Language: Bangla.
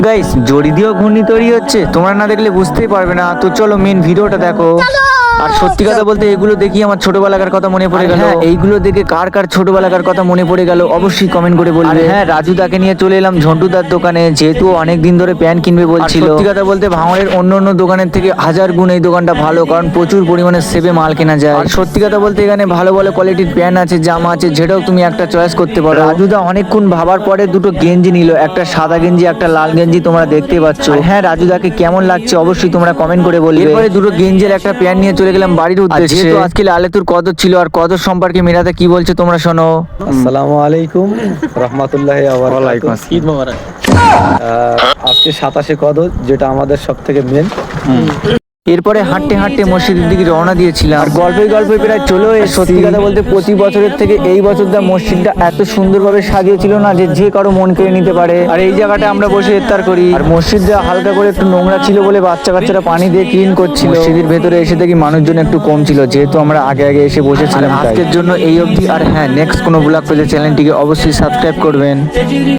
গাইস জড়ি দিয়েও ঘূর্ণি তৈরি হচ্ছে, তোমরা না দেখলে বুঝতেই পারবে না। তো চলো মেন ভিডিওটা দেখো। আর সত্যি কথা বলতে এগুলো দেখি আমার ছোটবেলাকার কথা মনে পড়ে গেল। এইগুলো দেখে কার কার ছোটবেলাকার কথা মনে পড়ে গেল অবশ্যই কমেন্ট করে বলবে। হ্যাঁ, রাজু দাকে নিয়ে চলে এলাম ঝন্টুদার দোকানে, যেহেতু অনেক দিন ধরে প্যান্ট কিনবে বলছিল। সত্যি কথা বলতে ভাঙড়ের অন্য অন্য দোকানের থেকে 1000 গুণ এই দোকানটা ভালো, কারণ প্রচুর পরিমাণে সেবে মাল কেনা যায়। আর সত্যি কথা বলতে এখানে ভালো ভালো কোয়ালিটির প্যান্ট আছে, জামা আছে, যেটাও তুমি একটা চয়েস করতে পারো। রাজুদা অনেকক্ষণ ভাবার পরে দুটো গেঞ্জি নিল, একটা সাদা গেঞ্জি একটা লাল গেঞ্জি, তোমরা দেখতে পাচ্ছ। হ্যাঁ, রাজুদাকে কেমন লাগছে অবশ্যই তোমরা কমেন্ট করে বলবে। এরপরে দুটো গেঞ্জির একটা প্যান্ট নিয়ে চলে গেলাম বাড়ির উদ্দেশ্যে। যেহেতু আজকে লালেতুর কদর ছিল, আর কদর সম্পর্কে মিরাতে কি বলছে তোমরা শোনো। আসসালামু আলাইকুম রহমতুল্লাহি ওয়া বারাকাতুহু। ঈদ মোবারক। আজকে 27শে কদর, যেটা আমাদের সব থেকে মেন। এরপরে হাঁটতে হাঁটতে মসজিদের দিকে রওনা দিয়েছিলাম, আর গল্পে গল্পে প্রায় চলে এসেছি। সত্যি কথা বলতে প্রতি বছরের থেকে এই বছরটা মসজিদটা এত সুন্দরভাবে সাজিয়েছিল না, যে কারো মন কেড়ে নিতে পারে। আর এই জায়গাটা আমরা বসে ইফতার করি। আর মসজিদটা হালকা করে একটু নোংরা ছিল বলে বাচ্চা কাচ্চারা পানি দিয়ে ক্লিন করছিল। মসজিদের ভেতরে এসে দেখি মানুষজন একটু কম ছিল, যেহেতু আমরা আগে আগে এসে বসেছিলাম। আজকের জন্য এই অবধি। আর হ্যাঁ, নেক্সট কোনো ব্লগ পেলে চ্যানেলটিকে অবশ্যই সাবস্ক্রাইব করবেন।